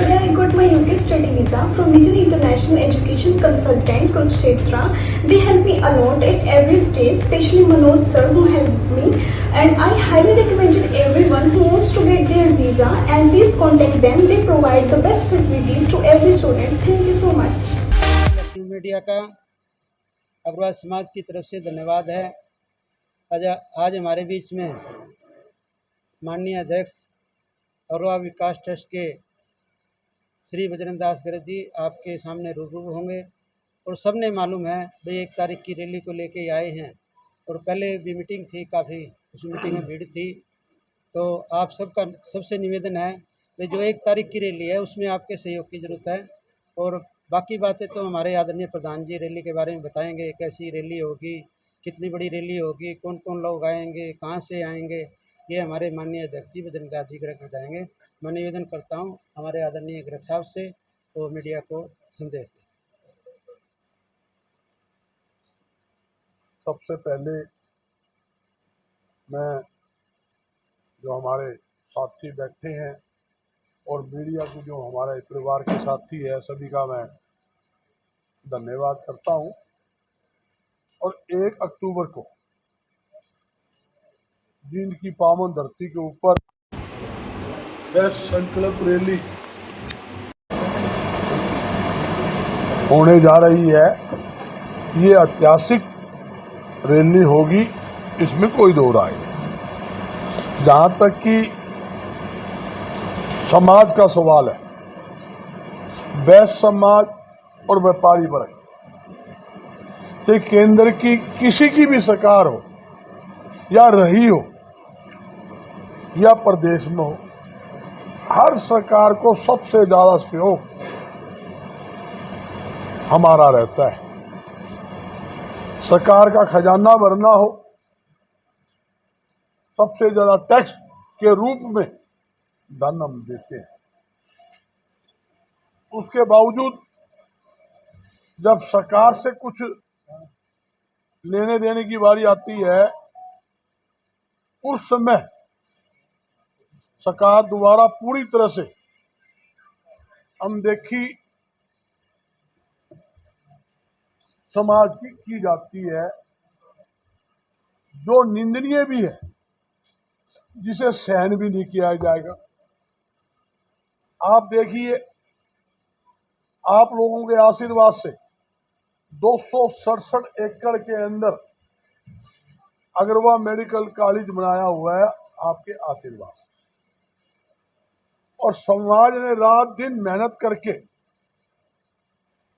Today I got my UK study visa from Vision International Education Consultant Kurukshetra. They helped me a lot at every stage, especially Manoj sir who helped me. And I highly recommended everyone who wants to get their visa and please contact them. They provide the best facilities to every student. Thank you so much. Media का अग्रवाल समाज की तरफ से धन्यवाद है। आज हमारे बीच में माननीय अध्यक्ष अग्रवाल विकास ट्रस्ट के श्री बजरंग दास गर्ग जी आपके सामने रूबरू होंगे और सबने मालूम है भाई 1 तारीख की रैली को लेके आए हैं और पहले भी मीटिंग थी, काफ़ी उस मीटिंग में भीड़ थी। तो आप सबका सबसे निवेदन है भाई जो 1 तारीख की रैली है उसमें आपके सहयोग की ज़रूरत है और बाकी बातें तो हमारे आदरणीय प्रधान जी रैली के बारे में बताएंगे, कैसी रैली होगी, कितनी बड़ी रैली होगी, कौन कौन लोग आएंगे, कहाँ से आएंगे, ये हमारे माननीय अध्यक्ष जी बजरंग दास जी गर्ग बताएंगे। मैं निवेदन करता हूँ हमारे आदरणीय गर्ग साहब से तो मीडिया को संदेश दें। सबसे पहले मैं जो हमारे साथी बैठे हैं और मीडिया को जो हमारे परिवार के साथी है सभी का मैं धन्यवाद करता हूं। और 1 अक्टूबर को जिनकी पावन धरती के ऊपर बेस्ट संकल्प रैली होने जा रही है, ये ऐतिहासिक रैली होगी, इसमें कोई दो राय नहीं। जहां तक कि समाज का सवाल है, बेस्ट समाज और व्यापारी वर्ग, ये केंद्र की किसी की भी सरकार हो या रही हो या प्रदेश में हो, हर सरकार को सबसे ज्यादा सहयोग हमारा रहता है। सरकार का खजाना भरना हो, सबसे ज्यादा टैक्स के रूप में धन हम देते हैं। उसके बावजूद जब सरकार से कुछ लेने देने की बारी आती है, उस समय सरकार द्वारा पूरी तरह से अनदेखी समाज की जाती है, जो निंदनीय भी है, जिसे सहन भी नहीं किया जाएगा। आप देखिए, आप लोगों के आशीर्वाद से 267 एकड़ के अंदर अग्रवाल मेडिकल कॉलेज बनाया हुआ है, आपके आशीर्वाद। और समाज ने रात दिन मेहनत करके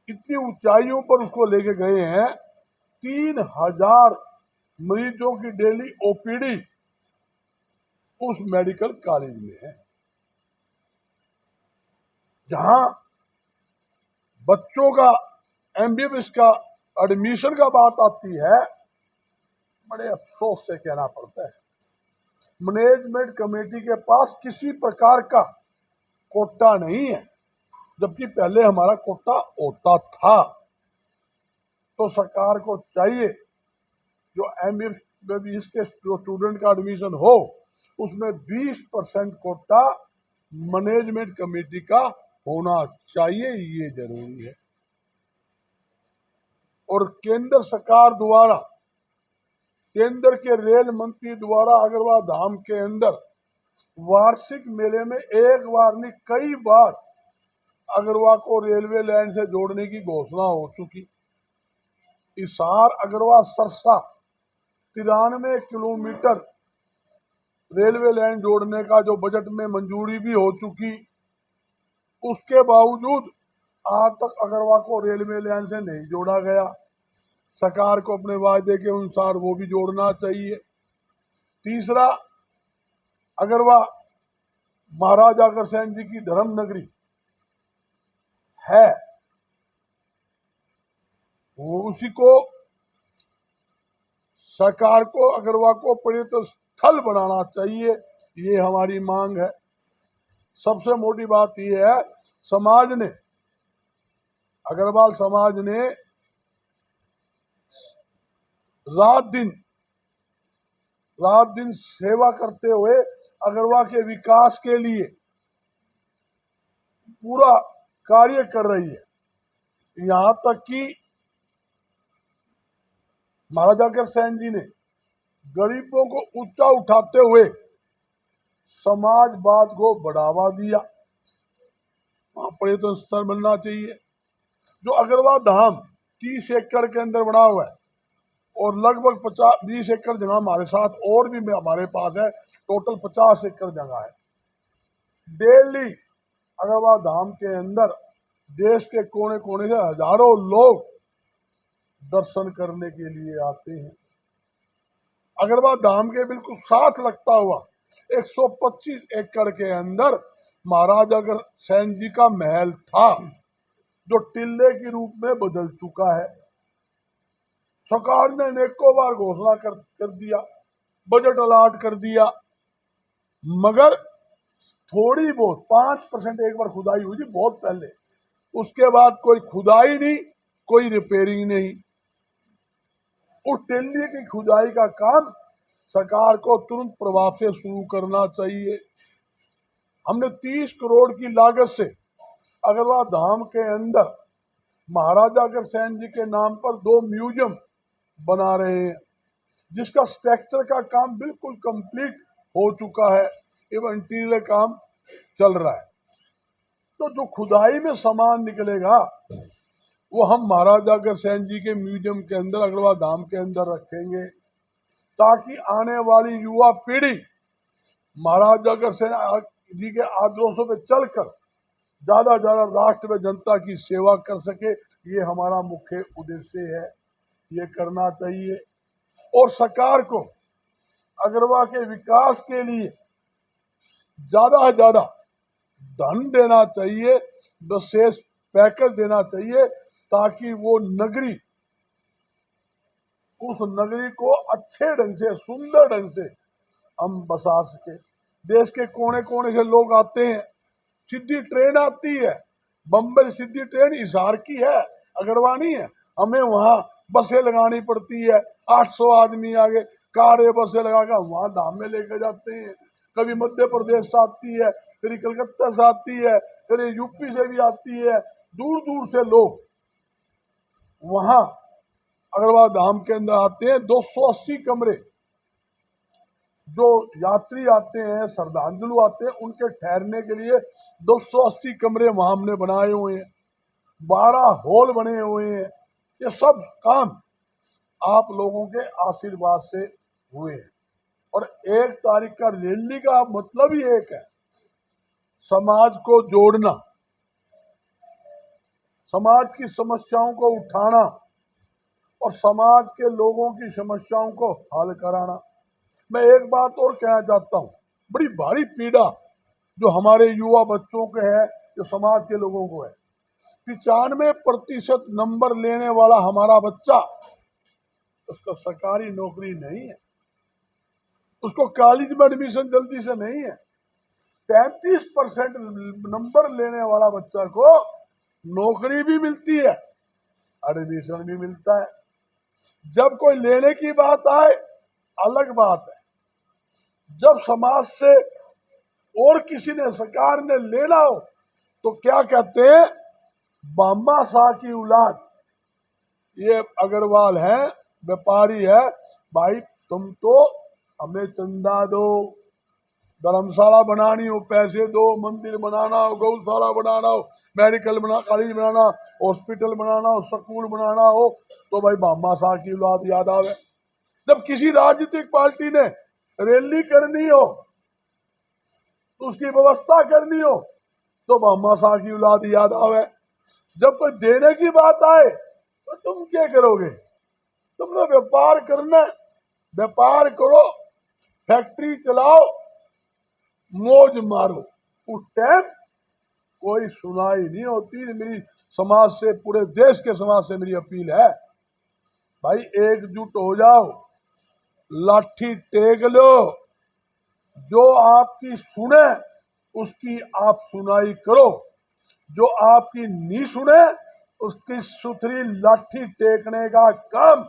इतनी ऊंचाइयों पर उसको लेके गए हैं। 3000 मरीजों की डेली ओपीडी उस मेडिकल कॉलेज में है। जहां बच्चों का एमबीबीएस का एडमिशन का बात आती है, बड़े अफसोस से कहना पड़ता है, मैनेजमेंट कमेटी के पास किसी प्रकार का कोटा नहीं है, जबकि पहले हमारा कोटा होता था। तो सरकार को चाहिए जो एमबीबीएस के जो स्टूडेंट का एडमिशन हो, उसमें 20% कोटा मैनेजमेंट कमेटी का होना चाहिए, ये जरूरी है। और केंद्र सरकार द्वारा, केंद्र के रेल मंत्री द्वारा अग्रवाल धाम के अंदर वार्षिक मेले में एक बार नहीं कई बार अग्रवाल को रेलवे लाइन से जोड़ने की घोषणा हो चुकी। Hisar Agrawal Sirsa 93 kilometre railway line जोड़ने का जो बजट में मंजूरी भी हो चुकी, उसके बावजूद आज तक अग्रवाल को रेलवे लाइन से नहीं जोड़ा गया। सरकार को अपने वायदे के अनुसार वो भी जोड़ना चाहिए। तीसरा, अग्रवाल महाराजा अग्रसेन जी की धर्म नगरी है, वो उसी को सरकार को अग्रवाल को पर्यटन स्थल बनाना चाहिए, ये हमारी मांग है। सबसे मोटी बात यह है, समाज ने, अग्रवाल समाज ने रात दिन सेवा करते हुए अग्रवाल के विकास के लिए पूरा कार्य कर रही है। यहाँ तक कि महाराजा अग्रसेन जी ने गरीबों को ऊंचा उठाते हुए समाजवाद को बढ़ावा दिया। वहां पर्यटन स्थल बनना चाहिए। जो अग्रवाल धाम 30 एकड़ के अंदर बना हुआ है और लगभग 20 एकड़ जगह हमारे साथ और भी हमारे पास है, टोटल 50 एकड़ जगह है। डेली अग्रवाल धाम के अंदर देश के कोने कोने से हजारों लोग दर्शन करने के लिए आते हैं। अग्रवाल धाम के बिल्कुल साथ लगता हुआ 125 एकड़ के अंदर महाराजा अग्रसेन जी का महल था, जो टिल्ले के रूप में बदल चुका है। सरकार ने अनेकों बार घोषणा कर दिया, बजट अलाट कर दिया, मगर थोड़ी बहुत 5% एक बार खुदाई हुई थी बहुत पहले, उसके बाद कोई खुदाई नहीं, कोई रिपेयरिंग नहीं। उस टिल्ली की खुदाई का काम सरकार को तुरंत प्रभाव से शुरू करना चाहिए। हमने 30 करोड़ की लागत से अग्रवाल धाम के अंदर महाराजा अग्रसेन जी के नाम पर 2 म्यूजियम बना रहे हैं, जिसका स्ट्रक्चर का काम बिल्कुल कंप्लीट हो चुका है एवं इंटीरियर काम चल रहा है। तो जो खुदाई में सामान निकलेगा वो हम महाराजा अग्रसेन जी के म्यूजियम के अंदर अग्रवाल धाम के अंदर रखेंगे, ताकि आने वाली युवा पीढ़ी महाराजा अग्रसेन जी के आदर्शों पे चलकर ज्यादा ज्यादा राष्ट्र में जनता की सेवा कर सके। ये हमारा मुख्य उद्देश्य है, ये करना चाहिए। और सरकार को अग्रवाल के विकास के लिए ज्यादा से ज्यादा धन देना चाहिए, विशेष पैकेज देना चाहिए, ताकि वो नगरी, उस नगरी को अच्छे ढंग से, सुंदर ढंग से हम बसा सके। देश के कोने कोने से लोग आते हैं, सीधी ट्रेन आती है, बम्बई सीधी ट्रेन हिसार की है, अग्रवाल नहीं है। हमें वहाँ बसें लगानी पड़ती है, 800 आदमी आगे कारें बसें लगाकर वहाँ धाम में लेकर जाते हैं। कभी मध्य प्रदेश से आती है, कभी कलकत्ता से आती है, कभी यूपी से भी आती है, दूर दूर से लोग वहाँ अग्रवाल धाम के अंदर आते हैं। 280 कमरे जो यात्री आते हैं, श्रद्धांजलु आते हैं, उनके ठहरने के लिए 280 कमरे वहां हमने बनाए हुए हैं, 12 हॉल बने हुए हैं। ये सब काम आप लोगों के आशीर्वाद से हुए हैं। और 1 तारीख का रैली का मतलब ही एक है, समाज को जोड़ना, समाज की समस्याओं को उठाना और समाज के लोगों की समस्याओं को हल कराना। मैं एक बात और कहना चाहता हूँ, बड़ी भारी पीड़ा जो हमारे युवा बच्चों के है, जो समाज के लोगों को है। 95% नंबर लेने वाला हमारा बच्चा, उसको सरकारी नौकरी नहीं है, उसको कॉलेज में एडमिशन जल्दी से नहीं है। 35% नंबर लेने वाला बच्चा को नौकरी भी मिलती है, एडमिशन भी मिलता है। जब कोई लेने की बात आए अलग बात है, जब समाज से और किसी ने, सरकार ने लेना हो तो क्या कहते हैं, बामा शाह की औलाद, ये अग्रवाल है, व्यापारी है, भाई तुम तो हमें चंदा दो, धर्मशाला बनानी हो पैसे दो, मंदिर बनाना हो, गौशाला बनाना हो, मेडिकल कॉलेज बनाना, हॉस्पिटल बनाना हो, स्कूल बनाना हो, तो भाई बामा शाह की औलाद याद आवे। जब किसी राजनीतिक पार्टी ने रैली करनी हो, तो उसकी व्यवस्था करनी हो, तो बामा शाह की औलाद याद आवे। जब कोई देने की बात आए तो तुम क्या करोगे, तुमने व्यापार करना, व्यापार करो, फैक्ट्री चलाओ, मौज मारो। उस टाइम कोई सुनाई नहीं होती। मेरी समाज से, पूरे देश के समाज से मेरी अपील है, भाई एकजुट हो जाओ, लाठी टेक लो, जो आपकी सुने उसकी आप सुनाई करो, जो आपकी नहीं सुने उसकी सुथरी लाठी टेकने का काम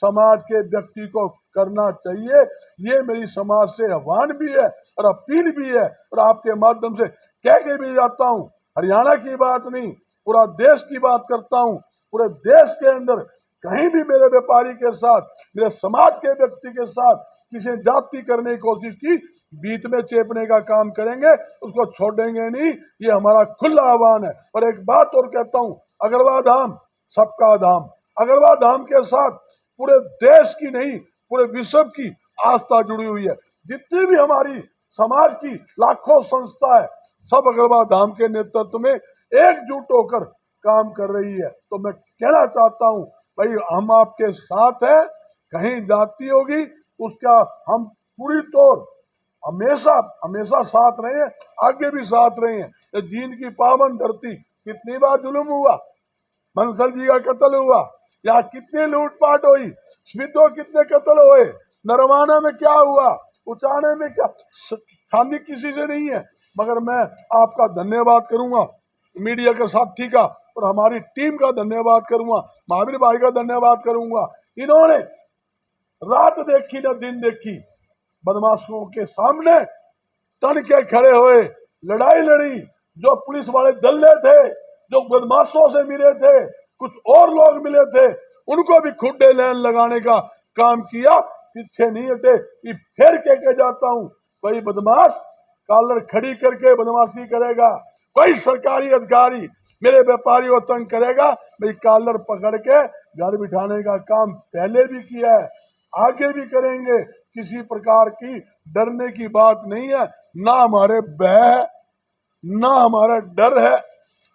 समाज के व्यक्ति को करना चाहिए। ये मेरी समाज से आह्वान भी है और अपील भी है, और आपके माध्यम से कह के भी जाता हूँ, हरियाणा की बात नहीं, पूरा देश की बात करता हूँ। पूरे देश के अंदर कहीं भी मेरे व्यापारी के साथ, मेरे समाज के व्यक्ति के साथ किसी ने जाति करने की कोशिश की, बीच में चेपने का काम करेंगे, उसको छोड़ेंगे नहीं। ये हमारा खुला आह्वान है। और एक बात और कहता हूँ, अग्रवाल धाम सबका धाम। अग्रवाल धाम के साथ पूरे देश की नहीं, पूरे विश्व की आस्था जुड़ी हुई है। जितनी भी हमारी समाज की लाखों संस्था है, सब अग्रवाल धाम के नेतृत्व में एकजुट होकर काम कर रही है। तो मैं कहना चाहता हूं, भाई हम आपके साथ हैं। कहीं जाति होगी उसका हम पूरी तौर हमेशा हमेशा साथ रहे हैं, आगे भी साथ रहे हैं। ये दीन की पावन धरती, कितनी बार जुल्म हुआ, बंसल जी का कत्ल हुआ, यहाँ कितनी लूटपाट हुई, स्मितो कितने कत्ल हुए, नरवाना में क्या हुआ, उचाने में क्या, खानी किसी से नहीं है। मगर मैं आपका धन्यवाद करूंगा, मीडिया के साथी का, और हमारी टीम का धन्यवाद करूंगा, महावीर भाई का धन्यवाद करूंगा। इन्होंने रात देखी न दिन देखी, बदमाशों के सामने तन के खड़े हुए, लड़ाई लड़ी। जो पुलिस वाले दल्ले थे, जो बदमाशों से मिले थे, कुछ और लोग मिले थे, उनको भी खुड्डे लाइन लगाने का काम किया, पीछे नहीं हटे। ये फिर कह जाता हूं, कोई बदमाश कॉलर खड़ी करके बदमाशी करेगा, कोई सरकारी अधिकारी मेरे व्यापारी को तंग करेगा, भाई कॉलर पकड़ के घर बिठाने का काम पहले भी किया है, आगे भी करेंगे। किसी प्रकार की डरने की बात नहीं है, ना हमारे भय है, ना हमारा डर है,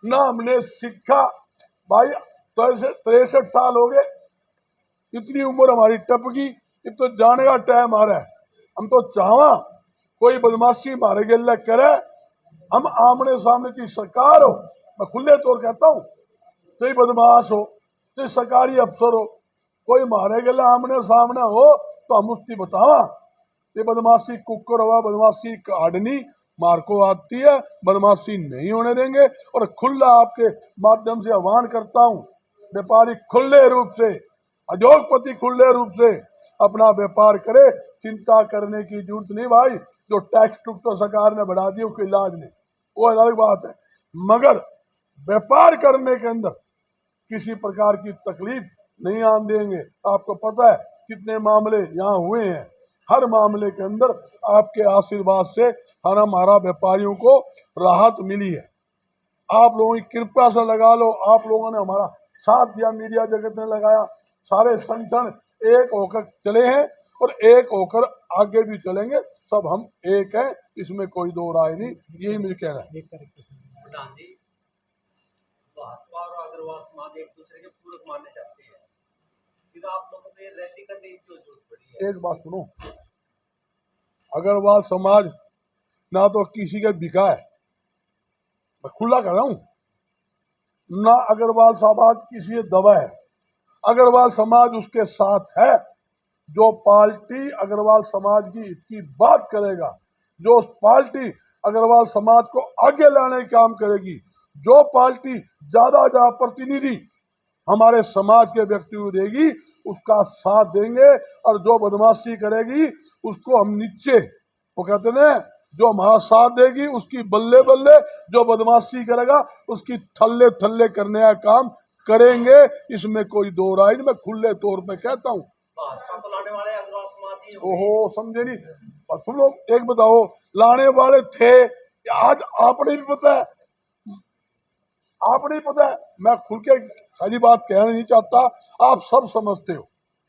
ना हमने सीखा। भाई 63 साल हो गए, इतनी उम्र हमारी टपकी, अब तो जाने का टाइम आ रहा है। हम तो चाहवा कोई बदमाशी मारे गले करे, हम आमने सामने की सरकार हो, मैं खुले तौर कहता हूँ, कोई बदमाश हो, कोई सरकारी अफसर हो, कोई मारे गले आमने सामने हो तो हम उसकी बतावा। ये बदमाशी कुकर हुआ, बदमाशी काटनी मार को आती है, बदमाशी नहीं होने देंगे। और खुला आपके माध्यम से आह्वान करता हूँ, व्यापारी खुले रूप से, उद्योगपति खुले रूप से अपना व्यापार करे, चिंता करने की जरूरत नहीं। भाई जो टैक्स टुक तो सरकार ने बढ़ा दिया, उसका इलाज नहीं, वो अलग बात है। मगर व्यापार करने के अंदर किसी प्रकार की तकलीफ नहीं आने देंगे। आपको पता है कितने मामले यहाँ हुए हैं, हर मामले के अंदर आपके आशीर्वाद से हमारा व्यापारियों को राहत मिली है। आप लोगों की कृपा से लगा लो, आप लोगों ने हमारा साथ दिया, मीडिया जगत ने लगाया, सारे संगठन एक होकर चले हैं और एक होकर आगे भी चलेंगे। सब हम एक हैं, इसमें कोई दो राय नहीं। यही मुझे कहना है। प्रधान जी, भाजपा और अग्रवाल समाज एक दूसरे के पूरक माने जाते हैं, फिर आप लोगों को ये रैली करने की क्यों जरूरत पड़ी है? एक बात सुनो, अग्रवाल समाज ना तो किसी का बिका है, मैं खुला कर रहा हूं, ना अग्रवाल समाज किसी दबा है। अग्रवाल समाज उसके साथ है। जो पार्टी अग्रवाल समाज की हित की बात करेगा, जो पार्टी अग्रवाल समाज को आगे लाने का काम करेगी, जो पार्टी ज्यादा प्रतिनिधि हमारे समाज के व्यक्ति को देगी, उसका साथ देंगे। और जो बदमाशी करेगी उसको हम नीचे, वो कहते हैं जो हमारा साथ देगी उसकी बल्ले बल्ले, जो बदमाशी करेगा उसकी थल्ले थल्ले करने का काम करेंगे। इसमें कोई दो राय नहीं, मैं खुले तौर पे कहता हूँ। भाजपा को लाने वाले अग्रवाल समाज ही होंगे। ओहो, समझे नहीं। तुम लोग एक बताओ, लाने वाले थे, आज आपने भी पता है, आपने पता है, मैं खुल के सारी बात कहना नहीं चाहता, आप सब समझते हो।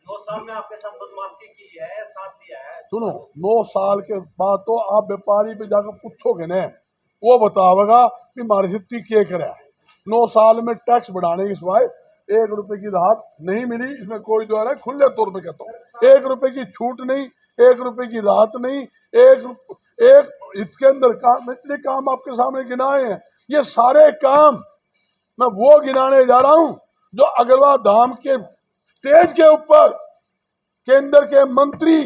9 साल में आपके साथ बदमाशी की है, साथ दिया है। सुनो, 9 साल के बाद तो आप व्यापारी पे जाकर पूछोगे ना, वो बतावेगा कि हमारी स्थिति क्या करे। 9 साल में टैक्स बढ़ाने के सिवाय 1 रुपए की राहत नहीं मिली, इसमें कोई दो है, खुले तौर पे कहता हूँ। 1 रुपए की छूट नहीं, 1 रुपए की राहत नहीं, एक इसके अंदर काम, इतने काम आपके सामने गिनाए हैं। ये सारे काम मैं वो गिनाने जा रहा हूं जो अग्रवाल धाम के स्टेज के ऊपर केंद्र के मंत्री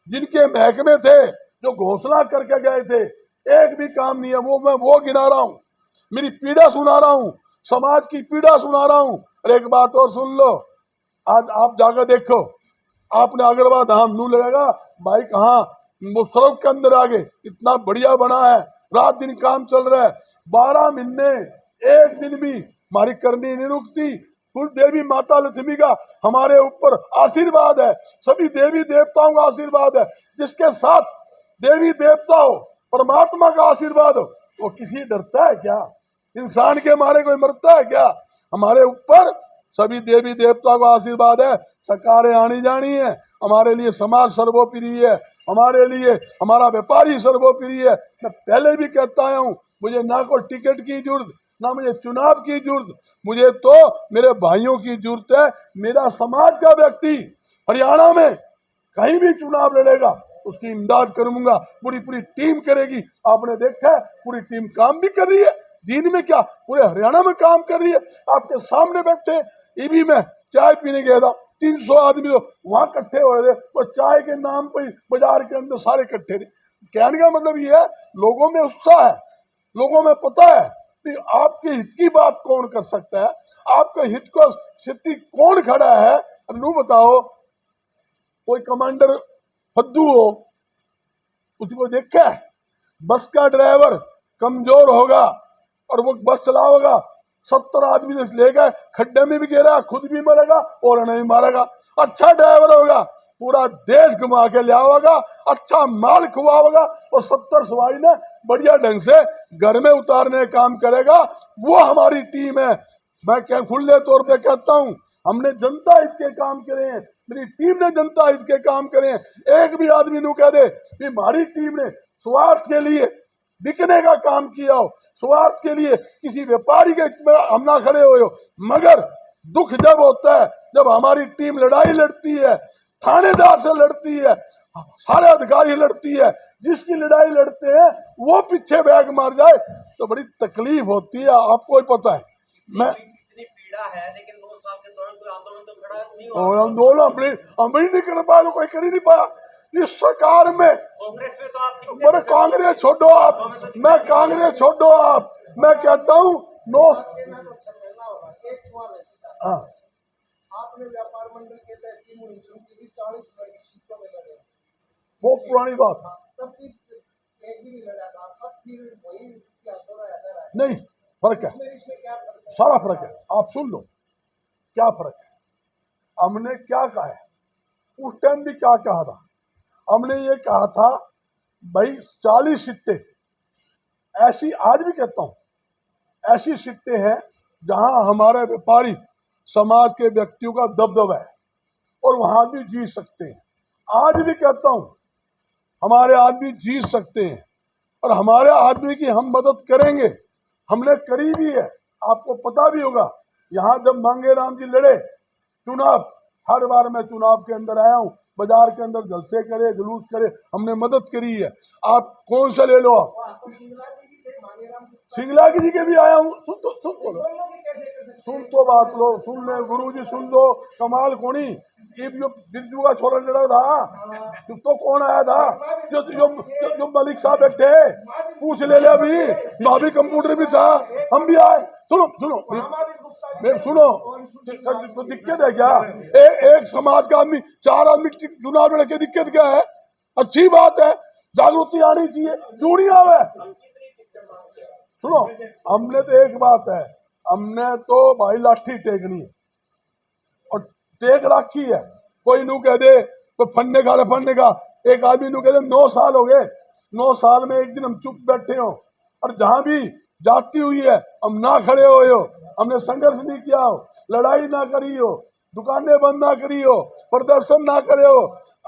जिनके महकमे थे, जो घोषणा करके गए थे, एक भी काम नहीं है। वो मैं वो गिना रहा हूं, मेरी पीड़ा सुना रहा हूं, समाज की पीड़ा सुना रहा हूं। और एक बात और सुन लो, आज आप जाकर देखो, आपने अग्रवाल धाम नू लगेगा भाई, कहाँ वो सड़क के अंदर आगे इतना बढ़िया बना है, रात दिन काम चल रहा है। 12 महीने एक दिन भी हमारी करनी नहीं रुकती। कुल देवी माता लक्ष्मी का हमारे ऊपर आशीर्वाद है, सभी देवी देवताओं का आशीर्वाद है। जिसके साथ देवी देवता हो, परमात्मा का आशीर्वाद हो, वो किसी डरता है क्या? इंसान के मारे कोई मरता है क्या? हमारे ऊपर सभी देवी देवताओं का आशीर्वाद है। सरकारें आनी जानी है, हमारे लिए समाज सर्वोपरि है, हमारे लिए हमारा व्यापारी सर्वोपरि है। मैं पहले भी कहता आया हूँ, मुझे ना कोई टिकट की जरूरत, ना मुझे चुनाव की जरूरत, मुझे तो मेरे भाइयों की जरूरत है। मेरा समाज का व्यक्ति हरियाणा में कहीं भी चुनाव लड़ेगा, उसकी इमदाद करूंगा, पूरी टीम करेगी। आपने देखा है पूरी टीम काम भी कर रही है, जींद में क्या पूरे हरियाणा में काम कर रही है। आपके सामने बैठे ईबी में चाय पीने गया था, 300 आदमी तो वहां इकट्ठे हो रहे थे, और चाय के नाम पर बाजार के अंदर सारे इकट्ठे थे। कहने का मतलब ये है, लोगों में उत्साह है, लोगों में पता है कि आपके हित की बात कौन कर सकता है, आपके हित को स्थिति कौन खड़ा है। अब बताओ, कोई कमांडर फद्दू हो, उसको देखा है, बस का ड्राइवर कमजोर होगा और वो बस चलाओगा, 70 आदमी ले गए, खड्डे में भी गिरा, खुद भी मरेगा और उन्हें भी मारेगा। अच्छा ड्राइवर होगा, पूरा देश घुमा के लाओगा, अच्छा माल खुआओगा और 70 सवारी ने बढ़िया ढंग से घर में उतारने का काम करेगा। वो हमारी टीम है। मैं खुले तौर पे कहता हूँ, हमने जनता हित के काम करे हैं, मेरी टीम ने जनता हित के काम करे हैं। एक भी आदमी नू कह दे कि हमारी टीम ने स्वार्थ के लिए बिकने का काम किया हो, स्वार्थ के लिए किसी व्यापारी के हम ना खड़े हुए हो। मगर दुख जब होता है, जब हमारी टीम लड़ाई लड़ती है, थानेदार से लड़ती है, सारे अधिकारी लड़ती है, जिसकी लड़ाई लड़ते हैं वो पीछे बैग मार जाए तो बड़ी तकलीफ होती है। आपको ही पता है। मैं इतनी पीड़ा है, लेकिन 9 साल के दौरान कोई आंदोलन तो खड़ा नहीं और हुआ। आंदोलन हम भी नहीं कर पाया, तो कोई कर ही नहीं पाया इस सरकार में। कांग्रेस में तो आप मेरे कांग्रेस छोड़ो आप, मैं कांग्रेस छोड़ो आप, मैं कहता हूँ हाँ, आपने व्यापार मंडल के तहत की मुहिम शुरू की थी, 40 सीटों में लड़े, वो पुरानी बात तब भी एक भी नहीं लड़ा था, अब फिर वही क्या हो रहा है? नहीं, फर्क है, इसमें क्या फर्क है? सारा फर्क है। आप सुन लो क्या फर्क है। हमने क्या कहा है, उस टाइम भी क्या कहा था, हमने ये कहा था भाई 40 सीटें ऐसी, आज भी कहता हूं, ऐसी सीटें हैं जहां हमारे व्यापारी समाज के व्यक्तियों का दबदबा है और वहां भी जीत सकते हैं। आज भी कहता हूं, हमारे आदमी जीत सकते हैं और हमारे आदमी की हम मदद करेंगे। हमने करी भी है, आपको पता भी होगा। यहाँ जब मांगे राम जी लड़े चुनाव, हर बार मैं चुनाव के अंदर आया हूँ, बाजार के अंदर जलसे करे, जुलूस करे, हमने मदद करी है। आप कौन सा ले लो, आप सिंगला जी के भी आया हूँ। सुन तो बात लो, सुन ले गुरु जी, सुन लो। कमाल कोनी जो बिरजू का छोरा लड़ा था, तो कौन आया था? जो मलिक साहब बैठे, पूछ ले लिया अभी, मैं भी कंप्यूटर भी था, हम भी आए। सुनो सुनो, तो दिक्कत है क्या? एक समाज का आदमी, 4 आदमी चुनाव लड़ के दिक्कत क्या है? अच्छी बात है, जागृति आनी चाहिए, क्यों नहीं आवे? सुनो, हमने तो एक बात है, हमने तो भाई लाठी टेकनी है और टेक रखी है। कोई नू कह दे तो फन्ने का एक आदमी नू कह दे 9 साल हो गए, 9 साल में एक दिन हम चुप बैठे हो और जहां भी जाती हुई है हम ना खड़े हुए हो, हमने संघर्ष नहीं किया हो, लड़ाई ना करी हो, दुकानें बंद ना करी हो, प्रदर्शन ना करे हो।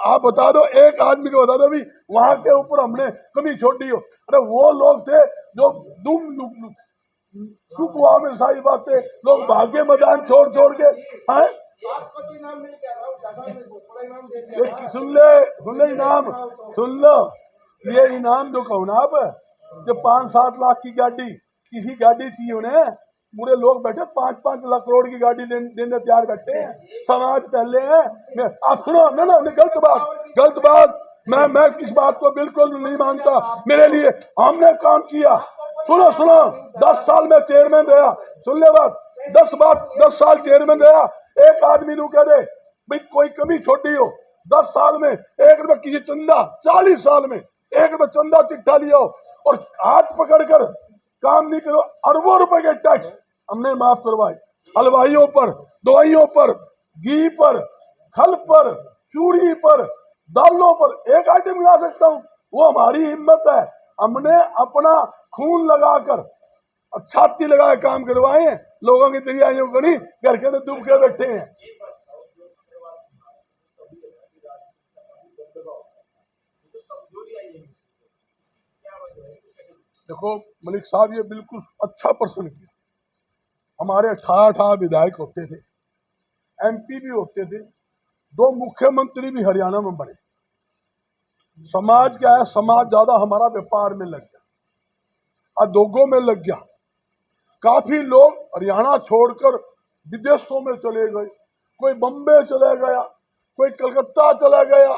आप बता दो, एक आदमी को बता दो भी वहां के ऊपर हमने कमी छोड़ी हो। अरे वो लोग थे जो हुआ में सारी बातें, लोग भाग्य मैदान छोड़ के हैं। सुन ले इनाम, सुन लो ये इनाम जो कहो ना आप, जो 5-7 लाख की गाड़ी, किसी गाड़ी थी उन्हें, पूरे लोग बैठे 5-5 लाख करोड़ की गाड़ी देने तैयार बैठे हैं। समाज पहले है। आप सुनो, ना गलत बात, मैं इस बात को बिल्कुल नहीं मानता। मेरे लिए हमने काम किया। सुनो 10 साल में चेयरमैन रहा, सुन ले बात, 10 साल चेयरमैन रहा। एक आदमी नू कह दे भाई कोई कमी छोटी हो, 10 साल में 1 रुपया किसी चंदा, 40 साल में एक में चंदा चिट्ठा लिया हो और हाथ पकड़कर काम नहीं करो। अरबों रुपए के टैक्स हमने माफ करवाए, हलवाइयों पर, दवाइयों पर, घी पर, खल पर, चूड़ी पर, दालों पर एक आइटम ला सकता हूँ, वो हमारी हिम्मत है। हमने अपना खून लगाकर और छाती लगा के काम करवाए हैं। लोगों की तैयारियों को नहीं, घर के अंदर डूब के बैठे हैं। देखो मलिक साहब, ये बिल्कुल अच्छा प्रश्न किया। हमारे 18 विधायक होते थे, MP भी होते थे, 2 मुख्यमंत्री भी हरियाणा में बने। समाज क्या है, समाज ज्यादा हमारा व्यापार में लग गया, उद्योगों में लग गया। काफी लोग हरियाणा छोड़कर विदेशों में चले गए, कोई बम्बे चला गया, कोई कलकत्ता चला गया,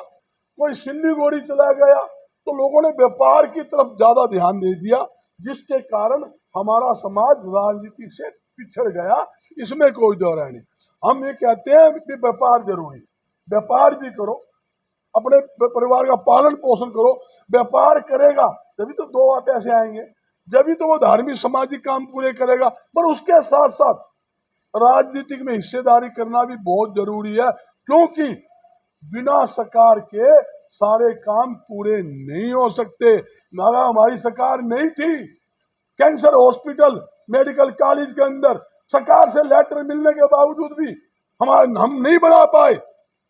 कोई सिल्लीगुड़ी चला गया। तो लोगों ने व्यापार की तरफ ज्यादा ध्यान दे दिया, जिसके कारण हमारा समाज राजनीति से पिछड़ गया। इसमें कोई दो राय नहीं। हम ये कहते हैं कि व्यापार जरूरी, व्यापार भी करो, अपने परिवार का पालन पोषण करो। व्यापार करेगा तभी तो 2 पैसे आएंगे, जब तो वो धार्मिक सामाजिक काम पूरे करेगा। पर उसके साथ साथ राजनीतिक में हिस्सेदारी करना भी बहुत जरूरी है, क्योंकि बिना सरकार के सारे काम पूरे नहीं हो सकते। मगर हमारी सरकार नहीं थी, कैंसर हॉस्पिटल मेडिकल कॉलेज के अंदर सरकार से लेटर मिलने के बावजूद भी हम नहीं बना पाए।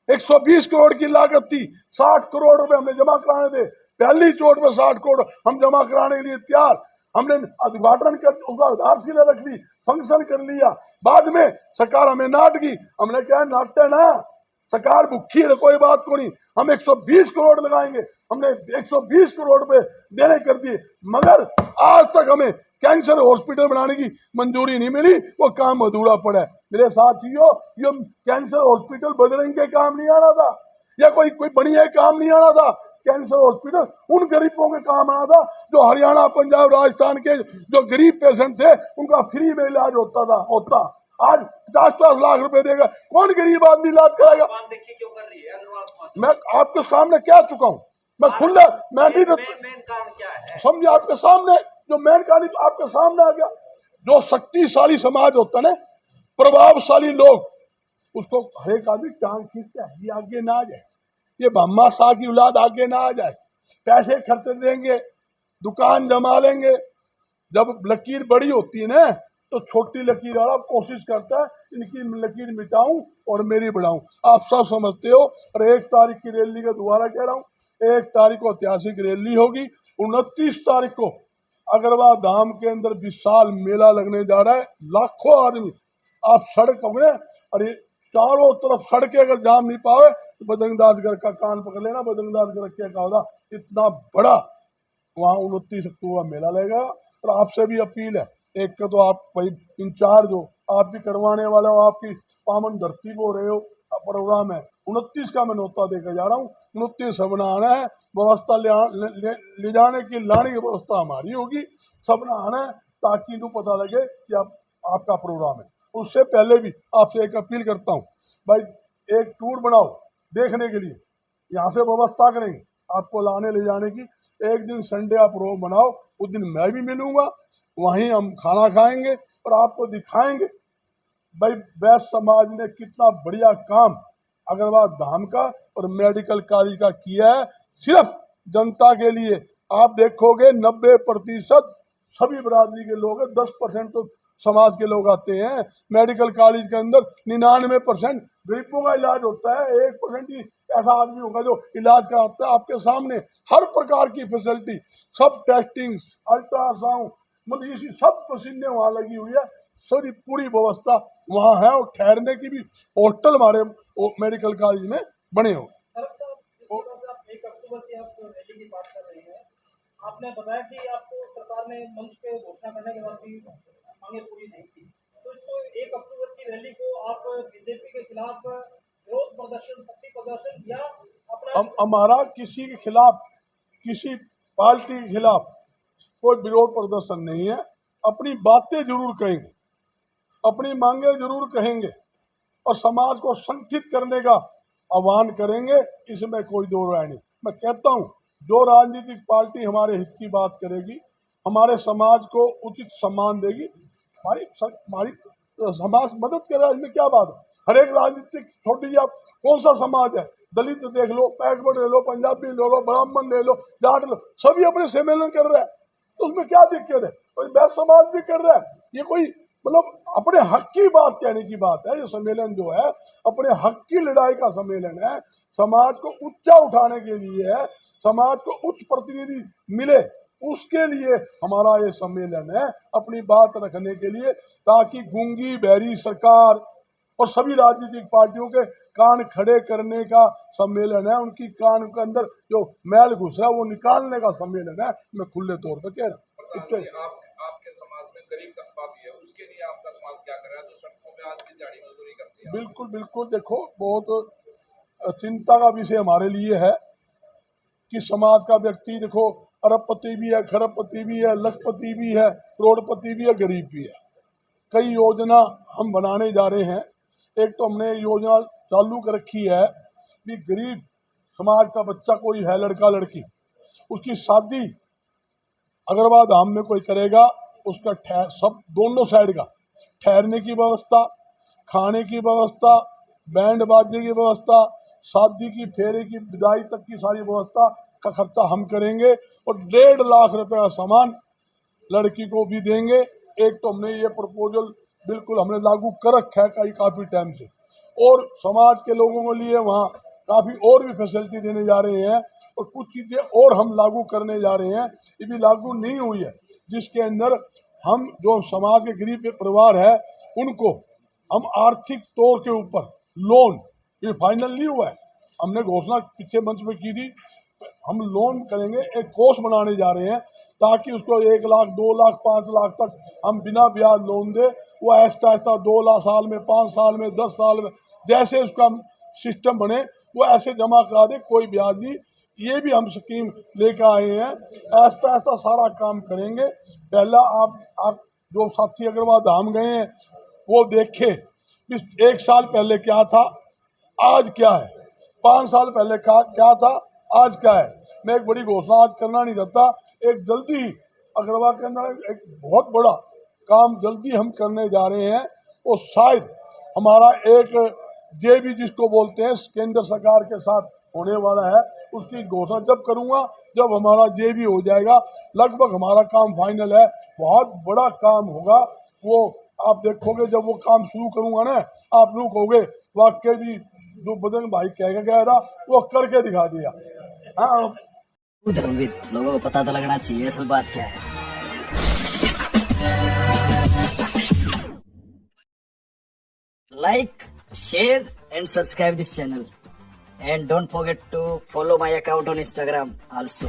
120 करोड़ की लागत थी, 60 करोड़ रुपए हमने जमा कराने थे। पहली चोट में 60 करोड़ हम जमा कराने के लिए तैयार। हमने उद्घाटन कर आधारशिला रख ली, फंक्शन कर लिया। बाद में सरकार हमें नाट की, हमने क्या नाटते ना, सरकार भुखी है तो कोई बात को नहीं, हम 120 करोड़ लगाएंगे। हमने 120 करोड़ रुपए देने कर दिए, मगर आज तक हमें कैंसर हॉस्पिटल बनाने की मंजूरी नहीं मिली, वो काम अधूरा पड़ा है। मेरे साथियों, ये कैंसर हॉस्पिटल बजरंग के काम नहीं आना था, या कोई बढ़िया काम नहीं आना था। कैंसर हॉस्पिटल उन गरीबों के काम आना था जो हरियाणा, पंजाब, राजस्थान के जो गरीब पेशेंट थे, उनका फ्री में इलाज होता। आज 50-50 लाख रुपए देगा, कौन गरीब आदमी इलाज कराएगा? क्यों कर रही है अग्रवाल? मैं आपके सामने कह चुका हूँ, मैं खुला, मैं भी मेन कारण क्या है समझे आपके सामने, जो मेन कहानी आपके सामने आ गया। जो शक्तिशाली समाज होता है ना, प्रभावशाली लोग, उसको हर एक आदमी टांग खींचता है, ये आगे ना आ जाए, ये ब्रह्मा शाह की औलाद आगे ना आ जाए। पैसे खर्च देंगे, दुकान जमा लेंगे। जब लकीर बड़ी होती है ना, तो छोटी लकीर वाला कोशिश करता है इनकी लकीर मिटाऊं और मेरी बढ़ाऊं। आप सब समझते हो। और 1 तारीख की रैली का दोबारा कह रहा हूँ, 1 तारीख को ऐतिहासिक रैली होगी। 29 तारीख को अग्रवाल धाम के अंदर विशाल मेला लगने जा रहा है। लाखों आदमी आप सड़क पकड़े, और ये चारों तरफ सड़कें अगर जाम नहीं पावे तो बजरंगदासगढ़ का कान पकड़ लेना। बजरंगदासगढ़ क्या कहा, इतना बड़ा वहाँ 29 अक्टूबर मेला लगेगा। और आपसे भी अपील है, एक का तो आप भाई इंचार्ज हो, आप भी करवाने वाले हो, आपकी पावन धरती को रहे हो, प्रोग्राम है। 29 का मैं नोता देकर जा रहा हूँ। 29 सबना आना है, व्यवस्था ले जाने की, लाने की व्यवस्था हमारी होगी। सबना आना है ताकि इनको पता लगे कि आपका प्रोग्राम है। उससे पहले भी आपसे एक अपील करता हूँ, भाई एक टूर बनाओ देखने के लिए, यहाँ से व्यवस्था करेंगे आपको लाने ले जाने की। एक दिन संडे आप प्रोग्राम बनाओ, उस दिन मैं भी मिलूंगा, वहीं हम खाना खाएंगे और आपको दिखाएंगे भाई वैश्य समाज ने कितना बढ़िया काम अग्रवाल धाम का और मेडिकल कॉलेज का किया है, सिर्फ जनता के लिए। आप देखोगे 90% सभी बरादरी के लोग हैं, 10% तो समाज के लोग आते हैं। मेडिकल कॉलेज के अंदर 99% गरीबों का इलाज होता है, 1% ही ऐसा आदमी होगा जो इलाज कराता है। आपके सामने हर प्रकार की फैसिलिटी, सब टेस्टिंग, अल्ट्रासाउंड, मतलब इसी सब मशीनें वहाँ लगी हुई है, सारी पूरी व्यवस्था वहाँ है। और ठहरने की भी होटल हमारे मेडिकल कॉलेज में बने हो। आप 1 अक्टूबर की आप रैली की बात कर रहे हैं, आपने बताया कि आपको सरकार ने मंच पे घोषणा करने के बाद भी मांगे पूरी नहीं की, तो इसको 1 अक्टूबर की रैली को आप बीजेपी के खिलाफ विरोध प्रदर्शन, शक्ति प्रदर्शन या अपना हमारा किसी के खिलाफ, किसी पार्टी के खिलाफ कोई विरोध प्रदर्शन नहीं है। अपनी बातें जरूर कहेंगे, अपनी मांगे जरूर कहेंगे और समाज को संगठित करने का आह्वान करेंगे, इसमें कोई दो राय नहीं। मैं कहता हूं जो राजनीतिक पार्टी हमारे हित की बात करेगी, हमारे समाज को उचित सम्मान देगी, हमारी समाज मदद कर रहा है, इसमें क्या बात है। हर एक राजनीतिक छोटी आप कौन सा समाज है, दलित देख लो, बैकवर्ड ले लो, पंजाबी ले लो, ब्राह्मण ले लो, जाट लो, सभी अपने सम्मेलन कर रहे हैं, तो उसमें क्या दिक्कत है। कोई बैस समाज भी कर रहा है, ये कोई मतलब अपने हक की बात कहने की बात है। ये सम्मेलन जो है अपने हक की लड़ाई का सम्मेलन है, समाज को ऊंचा उठाने के लिए है, समाज को उच्च प्रतिनिधि मिले उसके लिए हमारा ये सम्मेलन है, अपनी बात रखने के लिए, ताकि गूंगी बहरी सरकार और सभी राजनीतिक पार्टियों के कान खड़े करने का सम्मेलन है। उनकी कान के अंदर जो मैल घुस रहा है वो निकालने का सम्मेलन है, मैं खुले तौर पर कह रहा हूँ। आपके समाज में गरीब तबका भी है, उसके लिए आपका समाज क्या कर रहा है, जो सड़कों पे आज भी दिहाड़ी मजदूरी करते हैं? बिल्कुल बिल्कुल, देखो बहुत चिंता का विषय हमारे लिए है कि समाज का व्यक्ति देखो अरबपति भी है, खरबपति भी है, लखपति भी है, करोड़पति भी है, गरीब भी है। कई योजना हम बनाने जा रहे हैं। एक तो हमने योजना चालू कर रखी है कि गरीब समाज का बच्चा कोई है, लड़का लड़की, उसकी शादी अग्रवाल धाम में कोई करेगा, उसका सब दोनों साइड का ठहरने की व्यवस्था, खाने की व्यवस्था, बैंड बाजे की व्यवस्था, शादी की फेरे की विदाई तक की सारी व्यवस्था का खर्चा हम करेंगे और 1.5 लाख रुपए का सामान लड़की को भी देंगे। एक तो हमने ये प्रपोजल बिल्कुल हमने लागू कर रखा है काफ़ी टाइम से, और समाज के लोगों के लिए वहाँ काफ़ी और भी फैसिलिटी देने जा रहे हैं, और कुछ चीज़ें और हम लागू करने जा रहे हैं, ये भी लागू नहीं हुई है, जिसके अंदर हम जो समाज के गरीब परिवार है उनको हम आर्थिक तौर के ऊपर लोन, ये फाइनल नहीं हुआ है, हमने घोषणा पिछले मंच में की थी, हम लोन करेंगे, एक कोर्स बनाने जा रहे हैं ताकि उसको 1 लाख 2 लाख 5 लाख तक हम बिना ब्याज लोन दे, वो ऐसा 2 लाख साल में, 5 साल में, 10 साल में, जैसे उसका सिस्टम बने वो ऐसे जमा करा दे, कोई ब्याज नहीं। ये भी हम स्कीम लेकर आए हैं, ऐसा ऐसा सारा काम करेंगे। पहला आप जो साथी अग्रवाल धाम गए हैं वो देखे 1 साल पहले क्या था, आज क्या है, 5 साल पहले क्या था, आज क्या है। मैं एक बड़ी घोषणा आज करना नहीं चाहता, एक जल्दी अग्रवाल के अंदर एक बहुत बड़ा काम जल्दी हम करने जा रहे हैं, और शायद हमारा एक जेबी जिसको बोलते हैं केंद्र सरकार के साथ होने वाला है, उसकी घोषणा जब करूंगा जब हमारा जेबी हो जाएगा, लगभग हमारा काम फाइनल है, बहुत बड़ा काम होगा वो, आप देखोगे जब वो काम शुरू करूंगा ना, आप लोग कहोगे वाकई भी जो बजरंग भाई कह गया था वो करके दिखा दिया। हाँ धर्मवीर, लोगों को पता तो लगना चाहिए असल बात क्या है। Like, share and subscribe this channel, and don't forget to follow my account on Instagram also.